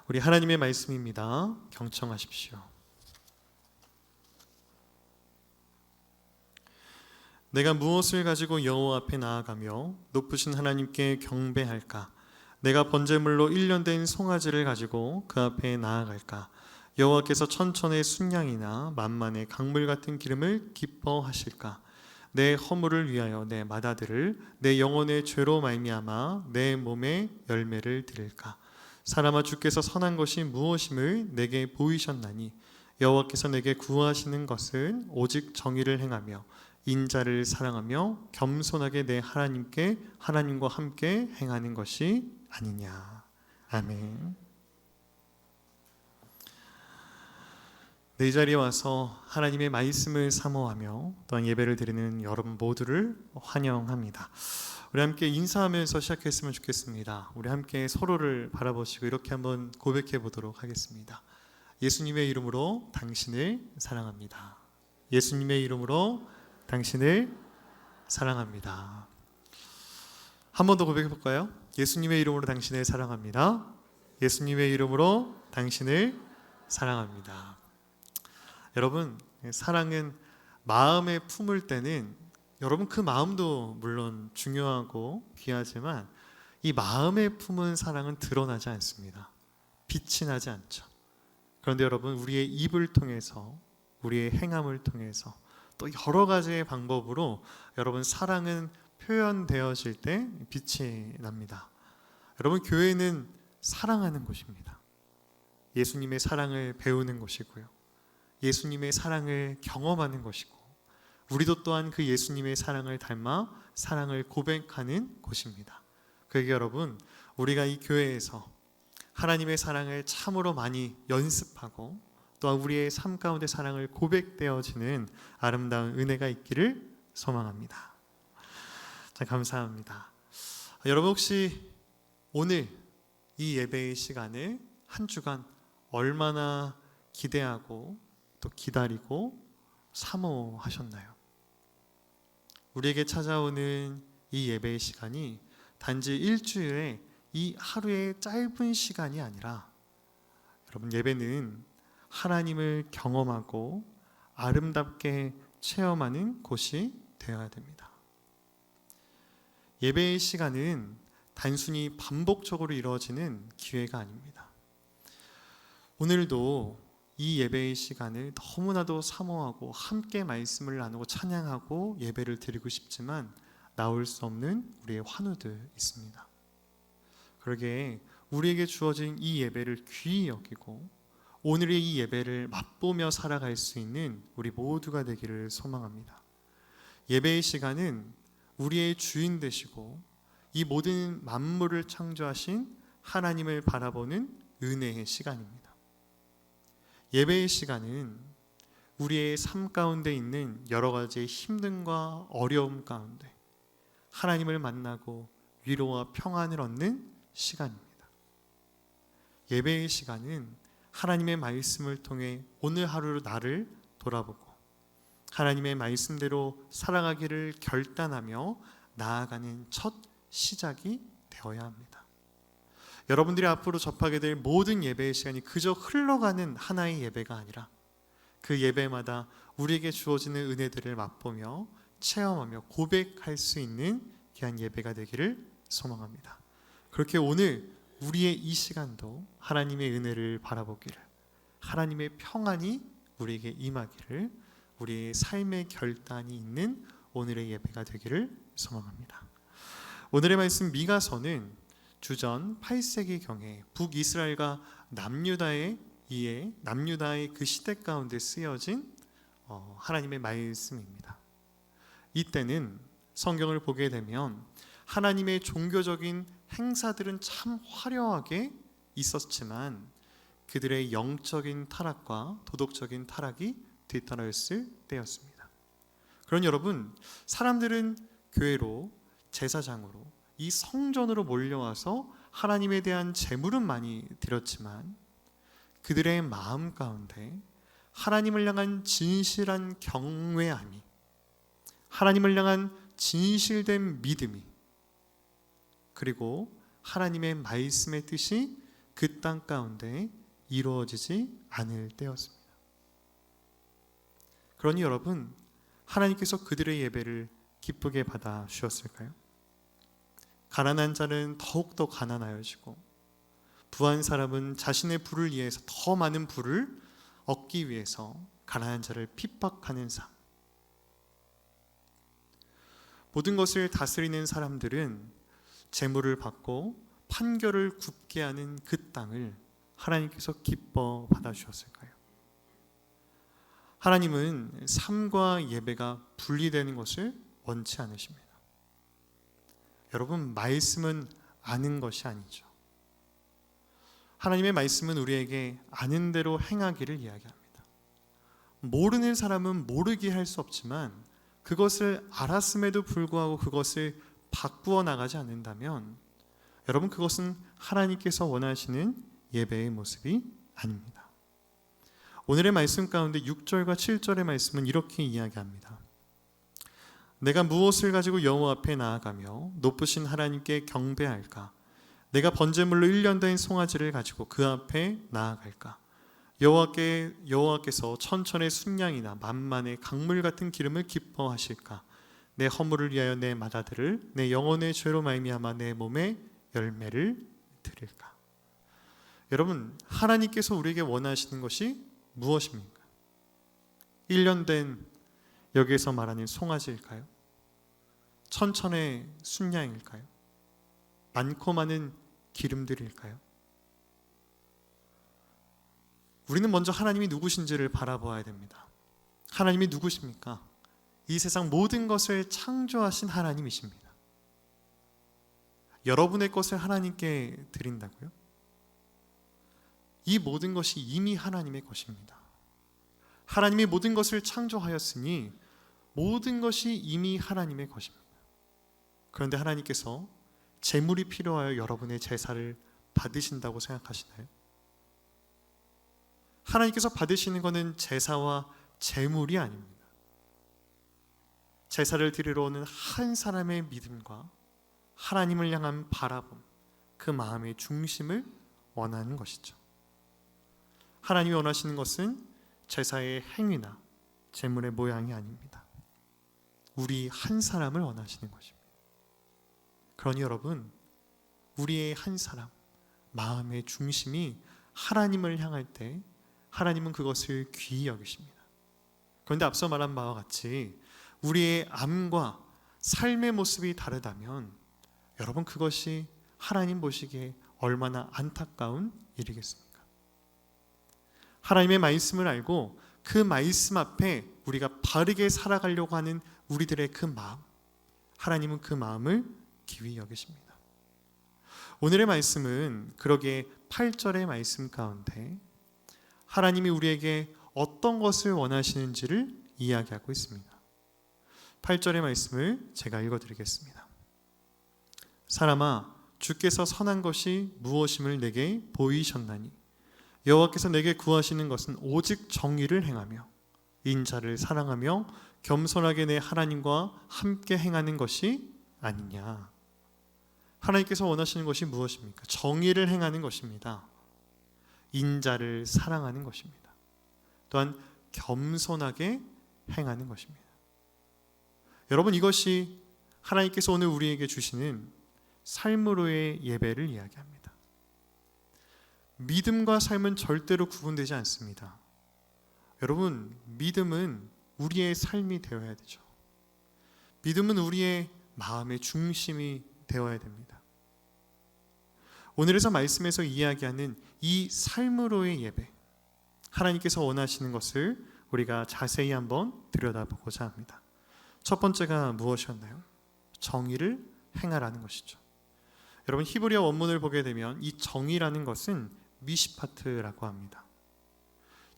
우리 하나님의 말씀입니다. 경청하십시오. 내가 무엇을 가지고 여호와 앞에 나아가며 높으신 하나님께 경배할까? 내가 번제물로 1년 된 송아지를 가지고 그 앞에 나아갈까? 여호와께서 천천의 순양이나 만만의 강물 같은 기름을 기뻐하실까? 내 허물을 위하여 내 맏아들을 내 영혼의 죄로 말미암아 내 몸에 열매를 드릴까? 사람아, 주께서 선한 것이 무엇임을 내게 보이셨나니 여호와께서 내게 구하시는 것은 오직 정의를 행하며 인자를 사랑하며 겸손하게 내 하나님과 함께 행하는 것이 아니냐. 아멘. 네, 이 자리에 와서 하나님의 말씀을 사모하며 또한 예배를 드리는 여러분 모두를 환영합니다. 우리 함께 인사하면서 시작했으면 좋겠습니다. 우리 함께 서로를 바라보시고 이렇게 한번 고백해 보도록 하겠습니다. 예수님의 이름으로 당신을 사랑합니다. 예수님의 이름으로 당신을 사랑합니다. 한 번 더 고백해 볼까요? 예수님의 이름으로 당신을 사랑합니다. 예수님의 이름으로 당신을 사랑합니다. 여러분, 사랑은 마음에 품을 때는 여러분 그 마음도 물론 중요하고 귀하지만 이 마음에 품은 사랑은 드러나지 않습니다. 빛이 나지 않죠. 그런데 여러분, 우리의 입을 통해서, 우리의 행함을 통해서 또 여러 가지의 방법으로 여러분 사랑은 표현되어질 때 빛이 납니다. 여러분, 교회는 사랑하는 곳입니다. 예수님의 사랑을 배우는 곳이고요, 예수님의 사랑을 경험하는 것이고, 우리도 또한 그 예수님의 사랑을 닮아 사랑을 고백하는 곳입니다. 그러기에 여러분, 우리가 이 교회에서 하나님의 사랑을 참으로 많이 연습하고 또한 우리의 삶 가운데 사랑을 고백되어지는 아름다운 은혜가 있기를 소망합니다. 자, 감사합니다. 여러분, 혹시 오늘 이 예배의 시간을 한 주간 얼마나 기대하고 또 기다리고 사모하셨나요? 우리에게 찾아오는 이 예배의 시간이 단지 일주일에 이 하루의 짧은 시간이 아니라, 여러분, 예배는 하나님을 경험하고 아름답게 체험하는 곳이 되어야 됩니다. 예배의 시간은 단순히 반복적으로 이루어지는 기회가 아닙니다. 오늘도 이 예배의 시간을 너무나도 사모하고 함께 말씀을 나누고 찬양하고 예배를 드리고 싶지만 나올 수 없는 우리의 환우들 있습니다. 그러기에 우리에게 주어진 이 예배를 귀히 여기고 오늘의 이 예배를 맛보며 살아갈 수 있는 우리 모두가 되기를 소망합니다. 예배의 시간은 우리의 주인 되시고 이 모든 만물을 창조하신 하나님을 바라보는 은혜의 시간입니다. 예배의 시간은 우리의 삶 가운데 있는 여러 가지의 힘듦과 어려움 가운데 하나님을 만나고 위로와 평안을 얻는 시간입니다. 예배의 시간은 하나님의 말씀을 통해 오늘 하루 나를 돌아보고 하나님의 말씀대로 살아가기를 결단하며 나아가는 첫 시작이 되어야 합니다. 여러분들이 앞으로 접하게 될 모든 예배의 시간이 그저 흘러가는 하나의 예배가 아니라 그 예배마다 우리에게 주어지는 은혜들을 맛보며 체험하며 고백할 수 있는 귀한 예배가 되기를 소망합니다. 그렇게 오늘 우리의 이 시간도 하나님의 은혜를 바라보기를, 하나님의 평안이 우리에게 임하기를, 우리의 삶의 결단이 있는 오늘의 예배가 되기를 소망합니다. 오늘의 말씀 미가서는 주전 8세기경에 북이스라엘과 남유다의 그 시대 가운데 쓰여진 하나님의 말씀입니다. 이때는 성경을 보게 되면 하나님의 종교적인 행사들은 참 화려하게 있었지만 그들의 영적인 타락과 도덕적인 타락이 뒤따랐을 때였습니다. 그런 여러분, 사람들은 교회로, 제사장으로, 이 성전으로 몰려와서 하나님에 대한 제물은 많이 드렸지만 그들의 마음 가운데 하나님을 향한 진실한 경외함이, 하나님을 향한 진실된 믿음이, 그리고 하나님의 말씀의 뜻이 그 땅 가운데 이루어지지 않을 때였습니다. 그러니 여러분, 하나님께서 그들의 예배를 기쁘게 받아 주셨을까요? 가난한 자는 더욱더 가난하여지고 부한 사람은 자신의 부를 위해서 더 많은 부를 얻기 위해서 가난한 자를 핍박하는 삶. 모든 것을 다스리는 사람들은 재물을 받고 판결을 굽게 하는 그 땅을 하나님께서 기뻐 받아주셨을까요? 하나님은 삶과 예배가 분리되는 것을 원치 않으십니다. 여러분, 말씀은 아는 것이 아니죠. 하나님의 말씀은 우리에게 아는 대로 행하기를 이야기합니다. 모르는 사람은 모르게 할 수 없지만 그것을 알았음에도 불구하고 그것을 바꾸어 나가지 않는다면 여러분, 그것은 하나님께서 원하시는 예배의 모습이 아닙니다. 오늘의 말씀 가운데 6절과 7절의 말씀은 이렇게 이야기합니다. 내가 무엇을 가지고 여호와 앞에 나아가며 높으신 하나님께 경배할까? 내가 번제물로 1년 된 송아지를 가지고 그 앞에 나아갈까? 여호와께서 천천의 순양이나 만만의 강물 같은 기름을 기뻐하실까? 내 허물을 위하여 내 맏아들을 내 영혼의 죄로 말미암아 내 몸에 열매를 드릴까? 여러분, 하나님께서 우리에게 원하시는 것이 무엇입니까? 1년 된 여기에서 말하는 송아지일까요? 천천의 순양일까요? 많고 많은 기름들일까요? 우리는 먼저 하나님이 누구신지를 바라보아야 됩니다. 하나님이 누구십니까? 이 세상 모든 것을 창조하신 하나님이십니다. 여러분의 것을 하나님께 드린다고요? 이 모든 것이 이미 하나님의 것입니다. 하나님이 모든 것을 창조하였으니 모든 것이 이미 하나님의 것입니다. 그런데 하나님께서 제물이 필요하여 여러분의 제사를 받으신다고 생각하시나요? 하나님께서 받으시는 것은 제사와 제물이 아닙니다. 제사를 드리러 오는 한 사람의 믿음과 하나님을 향한 바라봄, 그 마음의 중심을 원하는 것이죠. 하나님이 원하시는 것은 제사의 행위나 제물의 모양이 아닙니다. 우리 한 사람을 원하시는 것입니다. 그러니 여러분, 우리의 한 사람, 마음의 중심이 하나님을 향할 때 하나님은 그것을 귀히 여기십니다. 그런데 앞서 말한 바와 같이 우리의 암과 삶의 모습이 다르다면 여러분, 그것이 하나님 보시기에 얼마나 안타까운 일이겠습니까? 하나님의 말씀을 알고 그 말씀 앞에 우리가 바르게 살아가려고 하는 우리들의 그 마음, 하나님은 그 마음을 귀히 여기십니다. 오늘의 말씀은 그러기에 8절의 말씀 가운데 하나님이 우리에게 어떤 것을 원하시는지를 이야기하고 있습니다. 8절의 말씀을 제가 읽어드리겠습니다. 사람아, 주께서 선한 것이 무엇임을 내게 보이셨나니 여호와께서 내게 구하시는 것은 오직 정의를 행하며 인자를 사랑하며 겸손하게 내 하나님과 함께 행하는 것이 아니냐. 하나님께서 원하시는 것이 무엇입니까? 정의를 행하는 것입니다. 인자를 사랑하는 것입니다. 또한 겸손하게 행하는 것입니다. 여러분, 이것이 하나님께서 오늘 우리에게 주시는 삶으로의 예배를 이야기합니다. 믿음과 삶은 절대로 구분되지 않습니다. 여러분, 믿음은 우리의 삶이 되어야 되죠. 믿음은 우리의 마음의 중심이 되어야 됩니다. 오늘에서 말씀에서 이야기하는 이 삶으로의 예배, 하나님께서 원하시는 것을 우리가 자세히 한번 들여다보고자 합니다. 첫 번째가 무엇이었나요? 정의를 행하라는 것이죠. 여러분, 히브리어 원문을 보게 되면 이 정의라는 것은 미시파트라고 합니다.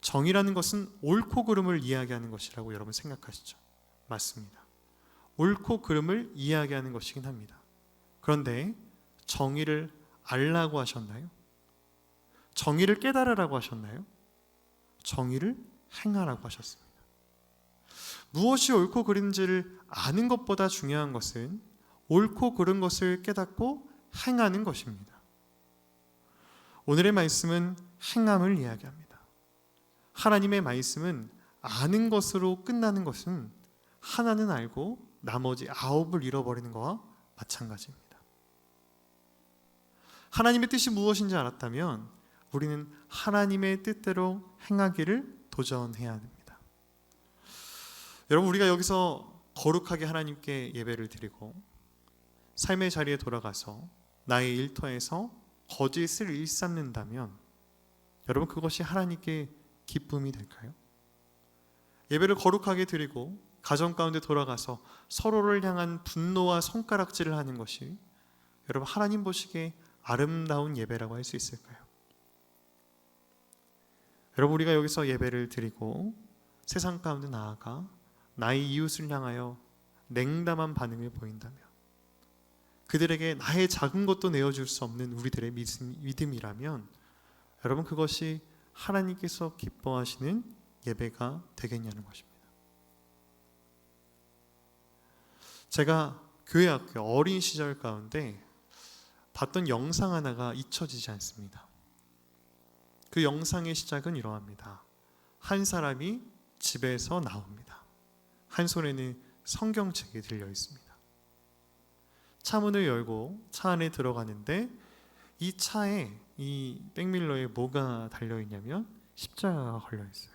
정의라는 것은 옳고 그름을 이야기하는 것이라고 여러분 생각하시죠? 맞습니다. 옳고 그름을 이야기하는 것이긴 합니다. 그런데 정의를 알라고 하셨나요? 정의를 깨달으라고 하셨나요? 정의를 행하라고 하셨습니다. 무엇이 옳고 그른지를 아는 것보다 중요한 것은 옳고 그른 것을 깨닫고 행하는 것입니다. 오늘의 말씀은 행함을 이야기합니다. 하나님의 말씀은 아는 것으로 끝나는 것은 하나는 알고 나머지 9을 잃어버리는 것과 마찬가지입니다. 하나님의 뜻이 무엇인지 알았다면 우리는 하나님의 뜻대로 행하기를 도전해야 합니다. 여러분, 우리가 여기서 거룩하게 하나님께 예배를 드리고 삶의 자리에 돌아가서 나의 일터에서 거짓을 일삼는다면 여러분, 그것이 하나님께 기쁨이 될까요? 예배를 거룩하게 드리고 가정 가운데 돌아가서 서로를 향한 분노와 손가락질을 하는 것이 여러분, 하나님 보시기에 아름다운 예배라고 할 수 있을까요? 여러분, 우리가 여기서 예배를 드리고 세상 가운데 나아가 나의 이웃을 향하여 냉담한 반응을 보인다면, 그들에게 나의 작은 것도 내어줄 수 없는 우리들의 믿음이라면 여러분, 그것이 하나님께서 기뻐하시는 예배가 되겠냐는 것입니다. 제가 교회 학교 어린 시절 가운데 봤던 영상 하나가 잊혀지지 않습니다. 그 영상의 시작은 이러합니다. 한 사람이 집에서 나옵니다. 한 손에는 성경책이 들려 있습니다. 차 문을 열고 차 안에 들어가는데 이 차에 이 백밀러에 뭐가 달려있냐면 십자가가 걸려있어요.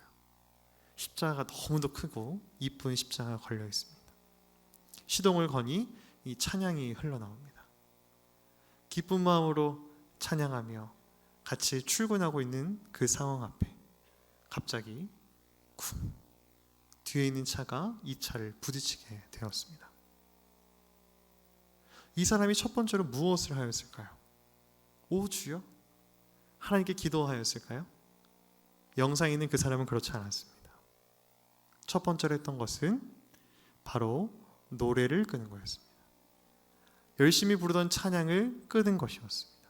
십자가가 너무도 크고 이쁜 십자가가 걸려있습니다. 시동을 거니 이 찬양이 흘러나옵니다. 기쁜 마음으로 찬양하며 같이 출근하고 있는 그 상황 앞에 갑자기 쿵, 뒤에 있는 차가 이 차를 부딪히게 되었습니다. 이 사람이 첫 번째로 무엇을 하였을까요? 오 주여? 하나님께 기도하였을까요? 영상에 있는 그 사람은 그렇지 않았습니다. 첫 번째로 했던 것은 바로 노래를 끄는 거였습니다. 열심히 부르던 찬양을 끄는 것이었습니다.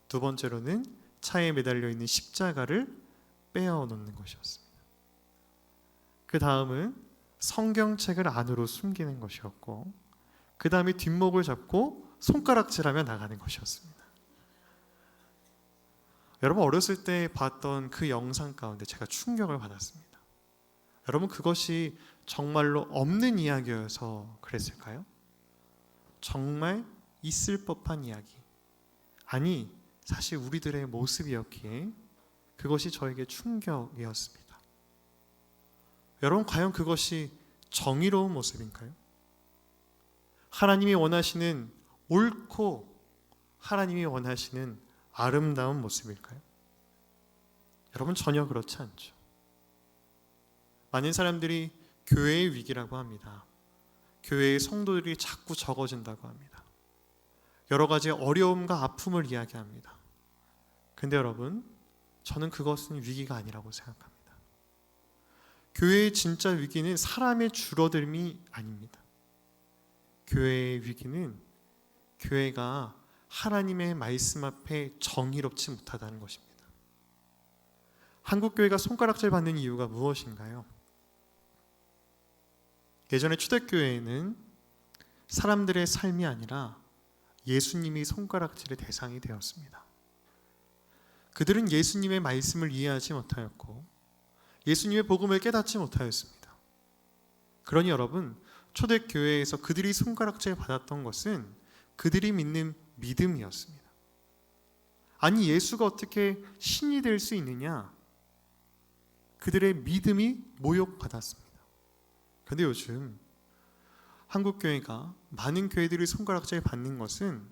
두 번째로는 차에 매달려 있는 십자가를 빼어 놓는 것이었습니다. 그 다음은 성경책을 안으로 숨기는 것이었고, 그 다음에 뒷목을 잡고 손가락질하며 나가는 것이었습니다. 여러분, 어렸을 때 봤던 그 영상 가운데 제가 충격을 받았습니다. 여러분, 그것이 정말로 없는 이야기여서 그랬을까요? 정말 있을 법한 이야기, 아니 사실 우리들의 모습이었기에 그것이 저에게 충격이었습니다. 여러분, 과연 그것이 정의로운 모습인가요? 하나님이 원하시는 옳고 하나님이 원하시는 아름다운 모습일까요? 여러분, 전혀 그렇지 않죠. 많은 사람들이 교회의 위기라고 합니다. 교회의 성도들이 자꾸 적어진다고 합니다. 여러 가지 어려움과 아픔을 이야기합니다. 근데 여러분, 저는 그것은 위기가 아니라고 생각합니다. 교회의 진짜 위기는 사람의 줄어들음이 아닙니다. 교회의 위기는 교회가 하나님의 말씀 앞에 정의롭지 못하다는 것입니다. 한국교회가 손가락질 받는 이유가 무엇인가요? 예전에 초대교회에는 사람들의 삶이 아니라 예수님이 손가락질의 대상이 되었습니다. 그들은 예수님의 말씀을 이해하지 못하였고 예수님의 복음을 깨닫지 못하였습니다. 그러니 여러분, 초대교회에서 그들이 손가락질 받았던 것은 그들이 믿는 믿음이었습니다. 아니, 예수가 어떻게 신이 될 수 있느냐? 그들의 믿음이 모욕받았습니다. 그런데 요즘 한국교회가 많은 교회들이 손가락질 받는 것은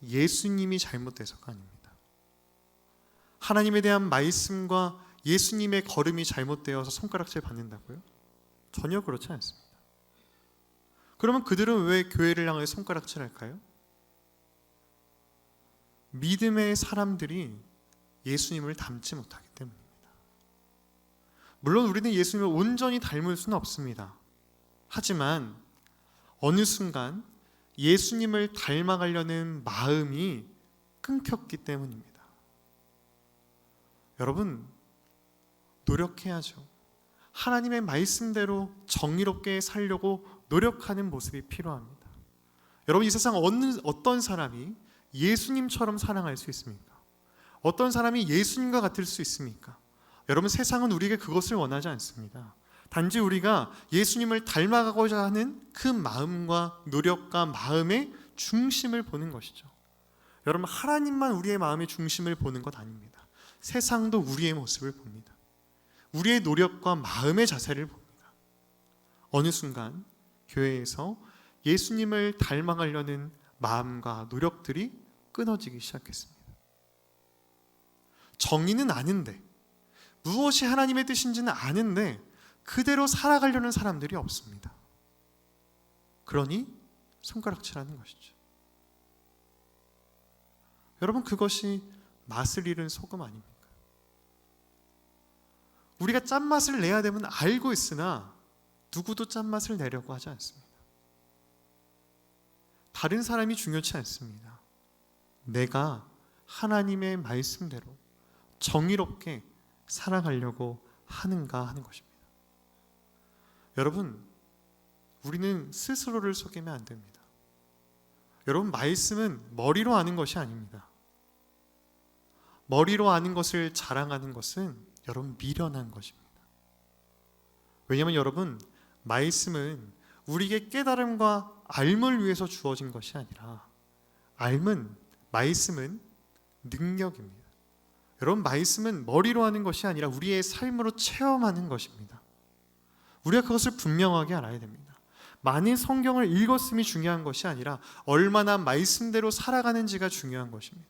예수님이 잘못돼서가 아닙니다. 하나님에 대한 말씀과 예수님의 걸음이 잘못되어서 손가락질 받는다고요? 전혀 그렇지 않습니다. 그러면 그들은 왜 교회를 향해 손가락질 할까요? 믿음의 사람들이 예수님을 닮지 못하기 때문입니다. 물론 우리는 예수님을 온전히 닮을 수는 없습니다. 하지만 어느 순간 예수님을 닮아가려는 마음이 끊겼기 때문입니다. 여러분, 노력해야죠. 하나님의 말씀대로 정의롭게 살려고 노력하는 모습이 필요합니다. 여러분, 이 세상 어떤 사람이 예수님처럼 사랑할 수 있습니까? 어떤 사람이 예수님과 같을 수 있습니까? 여러분, 세상은 우리에게 그것을 원하지 않습니다. 단지 우리가 예수님을 닮아가고자 하는 그 마음과 노력과 마음의 중심을 보는 것이죠. 여러분, 하나님만 우리의 마음의 중심을 보는 것 아닙니다. 세상도 우리의 모습을 봅니다. 우리의 노력과 마음의 자세를 봅니다. 어느 순간 교회에서 예수님을 닮아가려는 마음과 노력들이 끊어지기 시작했습니다. 정의는 아는데, 무엇이 하나님의 뜻인지는 아는데 그대로 살아가려는 사람들이 없습니다. 그러니 손가락질하는 것이죠. 여러분, 그것이 맛을 잃은 소금 아닙니까? 우리가 짠맛을 내야 되면 알고 있으나 누구도 짠맛을 내려고 하지 않습니다. 다른 사람이 중요치 않습니다. 내가 하나님의 말씀대로 정의롭게 살아가려고 하는가 하는 것입니다. 여러분, 우리는 스스로를 속이면 안 됩니다. 여러분, 말씀은 머리로 아는 것이 아닙니다. 머리로 아는 것을 자랑하는 것은 여러분 미련한 것입니다. 왜냐하면 여러분, 말씀은 우리에게 깨달음과 알을 위해서 주어진 것이 아니라 말씀은 능력입니다. 여러분, 말씀은 머리로 하는 것이 아니라 우리의 삶으로 체험하는 것입니다. 우리가 그것을 분명하게 알아야 됩니다. 많은 성경을 읽었음이 중요한 것이 아니라 얼마나 말씀대로 살아가는지가 중요한 것입니다.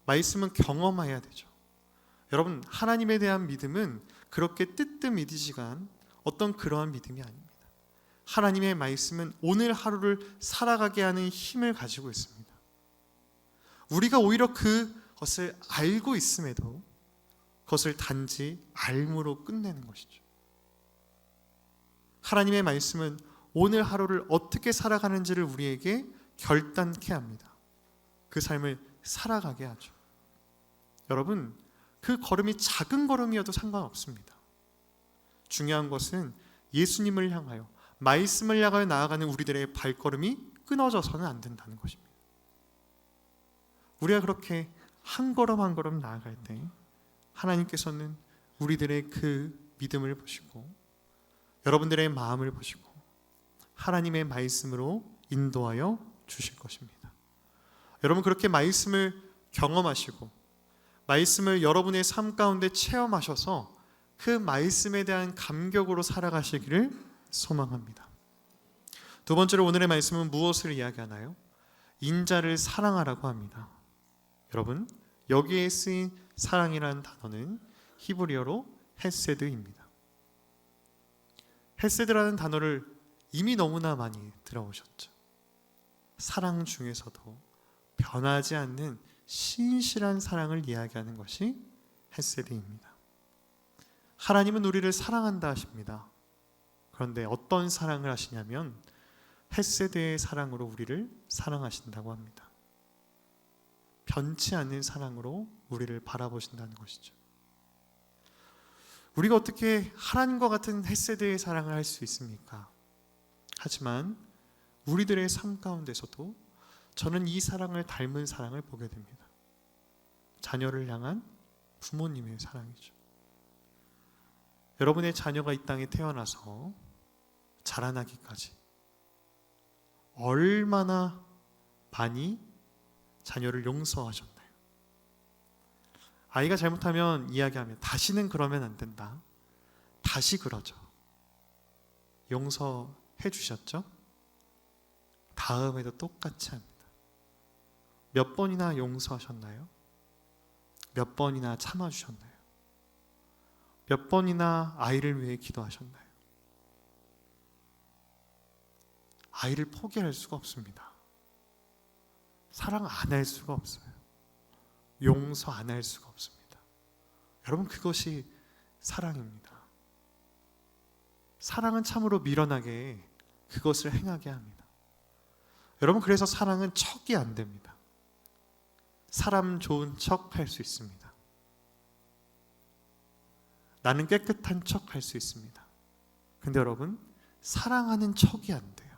말씀은 경험해야 되죠. 여러분, 하나님에 대한 믿음은 그렇게 뜨뜻미지간 어떤 그러한 믿음이 아닙니다. 하나님의 말씀은 오늘 하루를 살아가게 하는 힘을 가지고 있습니다. 우리가 오히려 그것을 알고 있음에도 그것을 단지 알므로 끝내는 것이죠. 하나님의 말씀은 오늘 하루를 어떻게 살아가는지를 우리에게 결단케 합니다. 그 삶을 살아가게 하죠. 여러분, 그 걸음이 작은 걸음이어도 상관없습니다. 중요한 것은 예수님을 향하여, 말씀을 향하여 나아가는 우리들의 발걸음이 끊어져서는 안 된다는 것입니다. 우리가 그렇게 한 걸음 한 걸음 나아갈 때 하나님께서는 우리들의 그 믿음을 보시고 여러분들의 마음을 보시고 하나님의 말씀으로 인도하여 주실 것입니다. 여러분, 그렇게 말씀을 경험하시고 말씀을 여러분의 삶 가운데 체험하셔서 그 말씀에 대한 감격으로 살아가시기를 소망합니다. 두 번째로 오늘의 말씀은 무엇을 이야기하나요? 인자를 사랑하라고 합니다. 여러분, 여기에 쓰인 사랑이라는 단어는 히브리어로 헤세드입니다. 헤세드라는 단어를 이미 너무나 많이 들어오셨죠. 사랑 중에서도 변하지 않는 신실한 사랑을 이야기하는 것이 헤세드입니다. 하나님은 우리를 사랑한다 하십니다. 그런데 어떤 사랑을 하시냐면 헤세드의 사랑으로 우리를 사랑하신다고 합니다. 변치 않는 사랑으로 우리를 바라보신다는 것이죠. 우리가 어떻게 하나님과 같은 헤세드의 사랑을 할 수 있습니까? 하지만 우리들의 삶 가운데서도 저는 이 사랑을 닮은 사랑을 보게 됩니다. 자녀를 향한 부모님의 사랑이죠. 여러분의 자녀가 이 땅에 태어나서 자라나기까지 얼마나 많이 자녀를 용서하셨나요? 아이가 잘못하면 이야기하면 다시는 그러면 안 된다. 다시 그러죠. 용서해 주셨죠? 다음에도 똑같이 합니다. 몇 번이나 용서하셨나요? 몇 번이나 참아주셨나요? 몇 번이나 아이를 위해 기도하셨나요? 아이를 포기할 수가 없습니다. 사랑 안 할 수가 없어요. 용서 안 할 수가 없습니다. 여러분, 그것이 사랑입니다. 사랑은 참으로 미련하게 그것을 행하게 합니다. 여러분, 그래서 사랑은 척이 안 됩니다. 사람 좋은 척 할 수 있습니다. 나는 깨끗한 척 할 수 있습니다. 근데 여러분, 사랑하는 척이 안 돼요.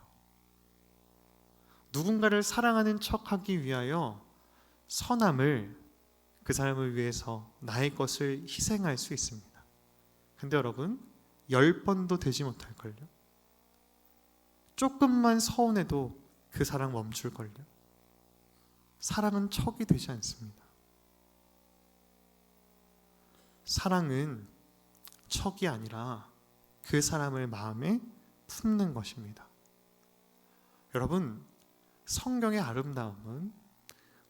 누군가를 사랑하는 척 하기 위하여 선함을 그 사람을 위해서 나의 것을 희생할 수 있습니다. 근데 여러분, 10번도 되지 못할걸요. 조금만 서운해도 그 사랑 멈출걸요. 사랑은 척이 되지 않습니다. 사랑은 척이 아니라 그 사람을 마음에 품는 것입니다. 여러분, 성경의 아름다움은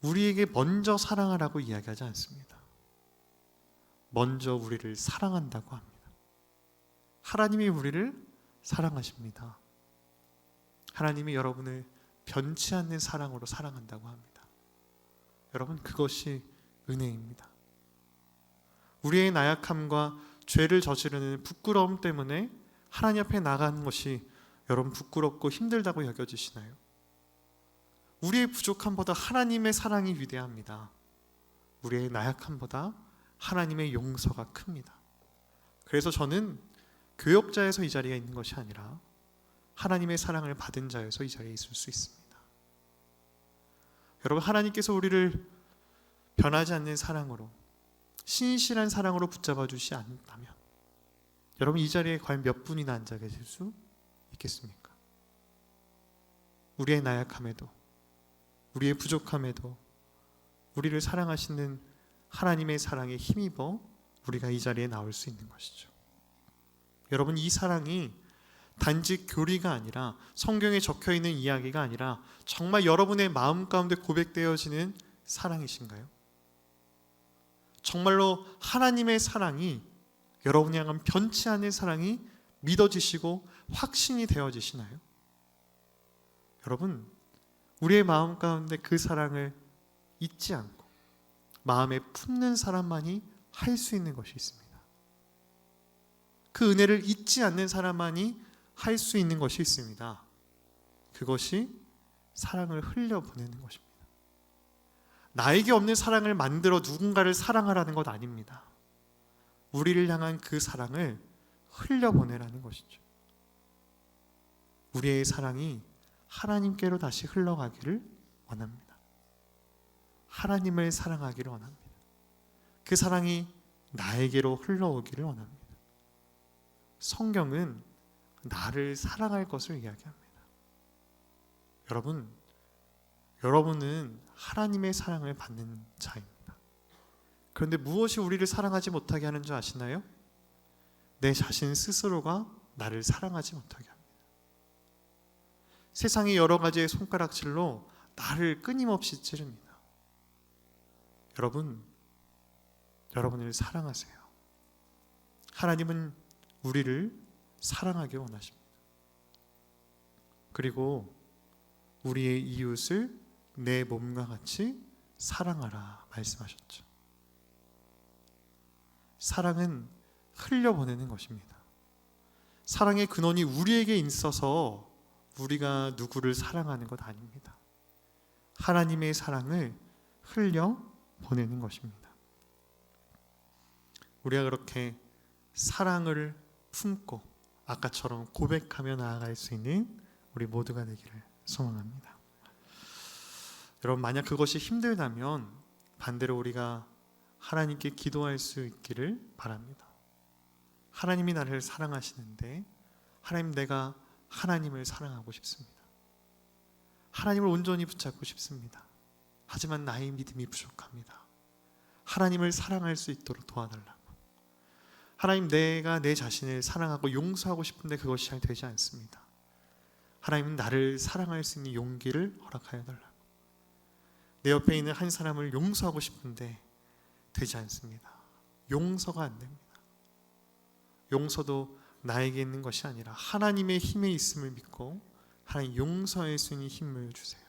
우리에게 먼저 사랑하라고 이야기하지 않습니다. 먼저 우리를 사랑한다고 합니다. 하나님이 우리를 사랑하십니다. 하나님이 여러분을 변치 않는 사랑으로 사랑한다고 합니다. 여러분, 그것이 은혜입니다. 우리의 나약함과 죄를 저지르는 부끄러움 때문에 하나님 앞에 나가는 것이 여러분 부끄럽고 힘들다고 여겨지시나요? 우리의 부족함보다 하나님의 사랑이 위대합니다. 우리의 나약함보다 하나님의 용서가 큽니다. 그래서 저는 교역자에서 이 자리에 있는 것이 아니라 하나님의 사랑을 받은 자에서 이 자리에 있을 수 있습니다. 여러분, 하나님께서 우리를 변하지 않는 사랑으로, 신실한 사랑으로 붙잡아 주시지 않다면 여러분, 이 자리에 과연 몇 분이나 앉아 계실 수 있겠습니까? 우리의 나약함에도, 우리의 부족함에도 우리를 사랑하시는 하나님의 사랑에 힘입어 우리가 이 자리에 나올 수 있는 것이죠. 여러분, 이 사랑이 단지 교리가 아니라, 성경에 적혀있는 이야기가 아니라 정말 여러분의 마음 가운데 고백되어지는 사랑이신가요? 정말로 하나님의 사랑이, 여러분이 향한 변치 않는 사랑이 믿어지시고 확신이 되어지시나요? 여러분, 우리의 마음 가운데 그 사랑을 잊지 않고 마음에 품는 사람만이 할 수 있는 것이 있습니다. 그 은혜를 잊지 않는 사람만이 할 수 있는 것이 있습니다. 그것이 사랑을 흘려보내는 것입니다. 나에게 없는 사랑을 만들어 누군가를 사랑하라는 것 아닙니다. 우리를 향한 그 사랑을 흘려보내라는 것이죠. 우리의 사랑이 하나님께로 다시 흘러가기를 원합니다. 하나님을 사랑하기를 원합니다. 그 사랑이 나에게로 흘러오기를 원합니다. 성경은 나를 사랑할 것을 이야기합니다. 여러분은 하나님의 사랑을 받는 자입니다. 그런데 무엇이 우리를 사랑하지 못하게 하는 줄 아시나요? 내 자신 스스로가 나를 사랑하지 못하게 합니다. 세상의 여러 가지의 손가락질로 나를 끊임없이 찌릅니다. 여러분을 사랑하세요. 하나님은 우리를 사랑하기 원하십니다. 그리고 우리의 이웃을 내 몸과 같이 사랑하라 말씀하셨죠. 사랑은 흘려보내는 것입니다. 사랑의 근원이 우리에게 있어서 우리가 누구를 사랑하는 것 아닙니다. 하나님의 사랑을 흘려보내는 것입니다. 우리가 그렇게 사랑을 품고 아까처럼 고백하며 나아갈 수 있는 우리 모두가 되기를 소망합니다. 여러분, 만약 그것이 힘들다면 반대로 우리가 하나님께 기도할 수 있기를 바랍니다. 하나님이 나를 사랑하시는데, 하나님, 내가 하나님을 사랑하고 싶습니다. 하나님을 온전히 붙잡고 싶습니다. 하지만 나의 믿음이 부족합니다. 하나님을 사랑할 수 있도록 도와달라고. 하나님, 내가 내 자신을 사랑하고 용서하고 싶은데 그것이 잘 되지 않습니다. 하나님은 나를 사랑할 수 있는 용기를 허락하여 달라고. 내 옆에 있는 한 사람을 용서하고 싶은데 되지 않습니다. 용서가 안 됩니다. 용서도 나에게 있는 것이 아니라 하나님의 힘에 있음을 믿고 하나님 용서할 수 있는 힘을 주세요.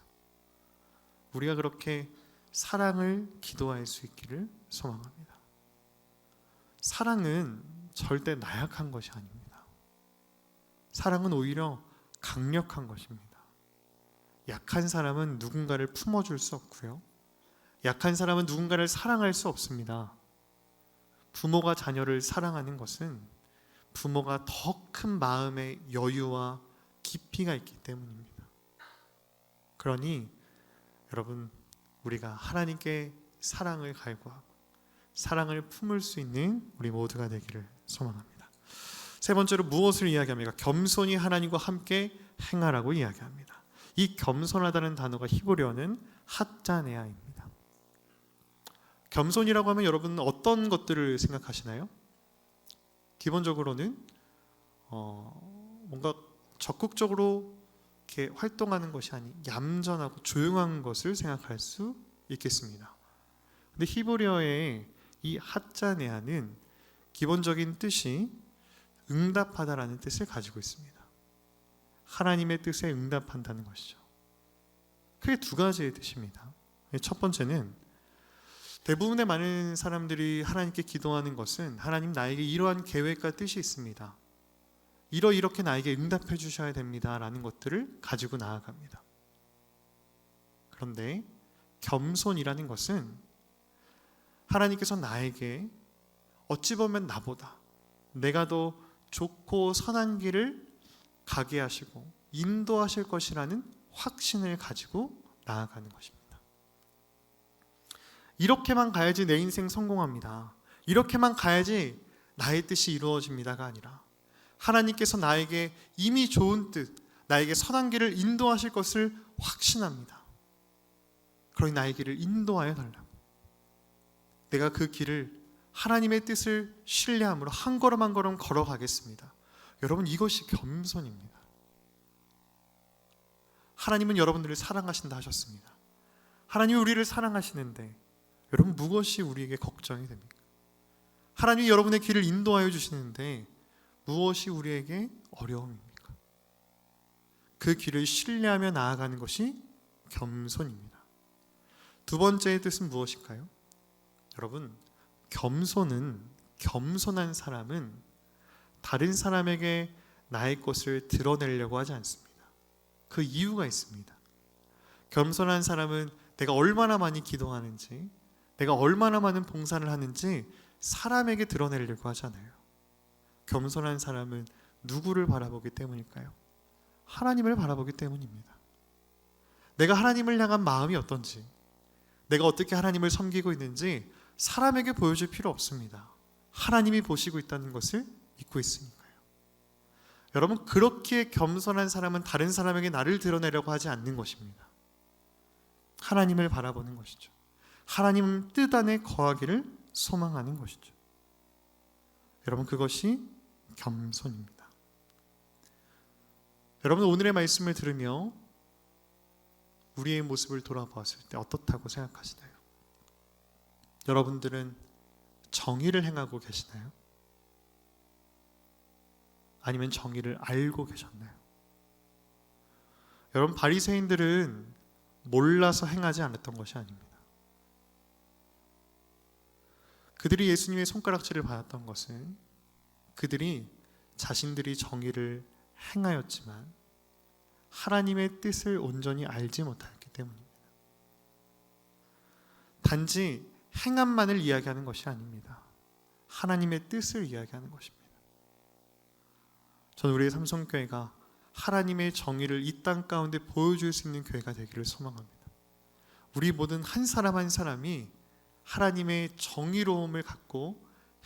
우리가 그렇게 사랑을 기도할 수 있기를 소망합니다. 사랑은 절대 나약한 것이 아닙니다. 사랑은 오히려 강력한 것입니다. 약한 사람은 누군가를 품어줄 수 없고요. 약한 사람은 누군가를 사랑할 수 없습니다. 부모가 자녀를 사랑하는 것은 부모가 더 큰 마음의 여유와 깊이가 있기 때문입니다. 그러니 여러분, 우리가 하나님께 사랑을 갈구하고 사랑을 품을 수 있는 우리 모두가 되기를 소망합니다. 세 번째로 무엇을 이야기합니까? 겸손히 하나님과 함께 행하라고 이야기합니다. 이 겸손하다는 단어가 히브리어는 핫자네아입니다. 겸손이라고 하면 여러분 어떤 것들을 생각하시나요? 기본적으로는 뭔가 적극적으로 이렇게 활동하는 것이 아닌 얌전하고 조용한 것을 생각할 수 있겠습니다. 근데 히브리어의 이 핫자네아는 기본적인 뜻이 응답하다라는 뜻을 가지고 있습니다. 하나님의 뜻에 응답한다는 것이죠. 크게 두 가지의 뜻입니다. 첫 번째는 대부분의 많은 사람들이 하나님께 기도하는 것은 하나님 나에게 이러한 계획과 뜻이 있습니다. 이렇게 나에게 응답해 주셔야 됩니다. 라는 것들을 가지고 나아갑니다. 그런데 겸손이라는 것은 하나님께서 나에게 어찌 보면 나보다 내가 더 좋고 선한 길을 가게 하시고 인도하실 것이라는 확신을 가지고 나아가는 것입니다. 이렇게만 가야지 내 인생 성공합니다. 이렇게만 가야지 나의 뜻이 이루어집니다가 아니라 하나님께서 나에게 이미 좋은 뜻, 나에게 선한 길을 인도하실 것을 확신합니다. 그러니 나의 길을 인도하여 달라고. 내가 그 길을 하나님의 뜻을 신뢰함으로 한 걸음 한 걸음 걸어가겠습니다. 여러분, 이것이 겸손입니다. 하나님은 여러분들을 사랑하신다 하셨습니다. 하나님이 우리를 사랑하시는데 여러분, 무엇이 우리에게 걱정이 됩니까? 하나님이 여러분의 길을 인도하여 주시는데 무엇이 우리에게 어려움입니까? 그 길을 신뢰하며 나아가는 것이 겸손입니다. 두 번째의 뜻은 무엇일까요? 여러분, 겸손한 사람은 다른 사람에게 나의 것을 드러내려고 하지 않습니다. 그 이유가 있습니다. 겸손한 사람은 내가 얼마나 많이 기도하는지, 내가 얼마나 많은 봉사를 하는지 사람에게 드러내려고 하잖아요. 겸손한 사람은 누구를 바라보기 때문일까요? 하나님을 바라보기 때문입니다. 내가 하나님을 향한 마음이 어떤지, 내가 어떻게 하나님을 섬기고 있는지 사람에게 보여줄 필요 없습니다. 하나님이 보시고 있다는 것을 믿고 있으니까요. 여러분, 그렇게 겸손한 사람은 다른 사람에게 나를 드러내려고 하지 않는 것입니다. 하나님을 바라보는 것이죠. 하나님 뜻 안에 거하기를 소망하는 것이죠. 여러분, 그것이 겸손입니다. 여러분, 오늘의 말씀을 들으며 우리의 모습을 돌아보았을 때 어떻다고 생각하시나요? 여러분들은 정의를 행하고 계시나요? 아니면 정의를 알고 계셨나요? 여러분, 바리새인들은 몰라서 행하지 않았던 것이 아닙니다. 그들이 예수님의 손가락질을 받았던 것은 그들이 자신들이 정의를 행하였지만 하나님의 뜻을 온전히 알지 못했기 때문입니다. 단지 행함만을 이야기하는 것이 아닙니다. 하나님의 뜻을 이야기하는 것입니다. 저는 우리의 삼성교회가 하나님의 정의를 이 땅 가운데 보여줄 수 있는 교회가 되기를 소망합니다. 우리 모든 한 사람 한 사람이 하나님의 정의로움을 갖고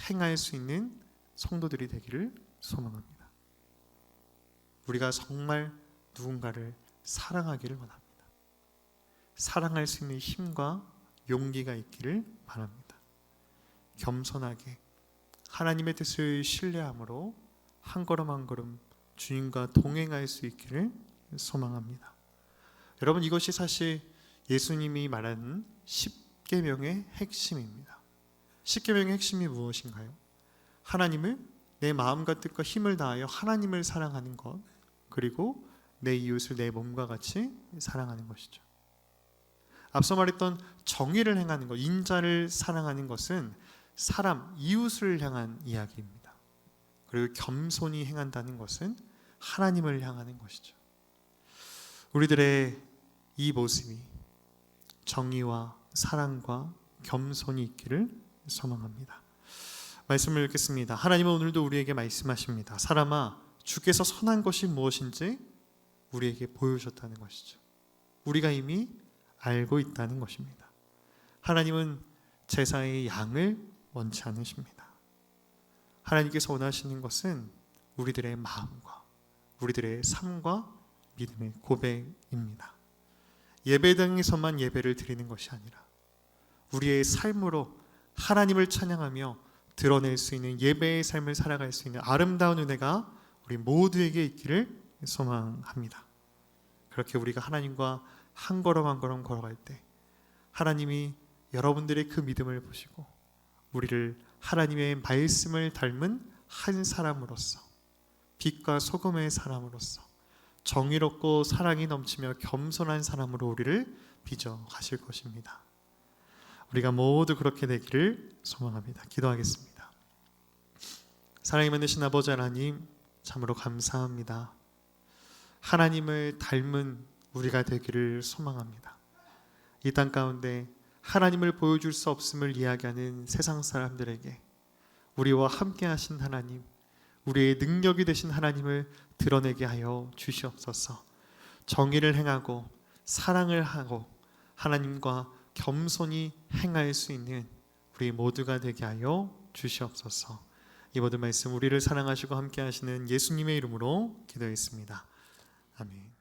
행할 수 있는 성도들이 되기를 소망합니다. 우리가 정말 누군가를 사랑하기를 원합니다. 사랑할 수 있는 힘과 용기가 있기를 바랍니다. 겸손하게 하나님의 뜻을 신뢰함으로 한 걸음 한 걸음 주님과 동행할 수 있기를 소망합니다. 여러분, 이것이 사실 예수님이 말하는 10계명의 핵심입니다. 10계명의 핵심이 무엇인가요? 하나님을 내 마음과 뜻과 힘을 다하여 하나님을 사랑하는 것, 그리고 내 이웃을 내 몸과 같이 사랑하는 것이죠. 앞서 말했던 정의를 행하는 것, 인자를 사랑하는 것은 사람, 이웃을 향한 이야기입니다. 그리고 겸손히 행한다는 것은 하나님을 향하는 것이죠. 우리들의 이 모습이 정의와 사랑과 겸손이 있기를 소망합니다. 말씀을 읽겠습니다. 하나님은 오늘도 우리에게 말씀하십니다. 사람아, 주께서 선한 것이 무엇인지 우리에게 보여주셨다는 것이죠. 우리가 이미 알고 있다는 것입니다. 하나님은 제사의 양을 원치 않으십니다. 하나님께서 원하시는 것은 우리들의 마음과 우리들의 삶과 믿음의 고백입니다. 예배당에서만 예배를 드리는 것이 아니라 우리의 삶으로 하나님을 찬양하며 드러낼 수 있는 예배의 삶을 살아갈 수 있는 아름다운 은혜가 우리 모두에게 있기를 소망합니다. 그렇게 우리가 하나님과 한 걸음 한 걸음 걸어갈 때 하나님이 여러분들의 그 믿음을 보시고 우리를 하나님의 말씀을 닮은 한 사람으로서, 빛과 소금의 사람으로서, 정의롭고 사랑이 넘치며 겸손한 사람으로 우리를 빚어 가실 것입니다. 우리가 모두 그렇게 되기를 소망합니다. 기도하겠습니다. 사랑이 많으신 아버지 하나님, 참으로 감사합니다. 하나님을 닮은 우리가 되기를 소망합니다. 이 땅 가운데 하나님을 보여줄 수 없음을 이야기하는 세상 사람들에게 우리와 함께 하신 하나님, 우리의 능력이 되신 하나님을 드러내게 하여 주시옵소서. 정의를 행하고 사랑을 하고 하나님과 겸손히 행할 수 있는 우리 모두가 되게 하여 주시옵소서. 이 모든 말씀 우리를 사랑하시고 함께 하시는 예수님의 이름으로 기도했습니다. 아멘.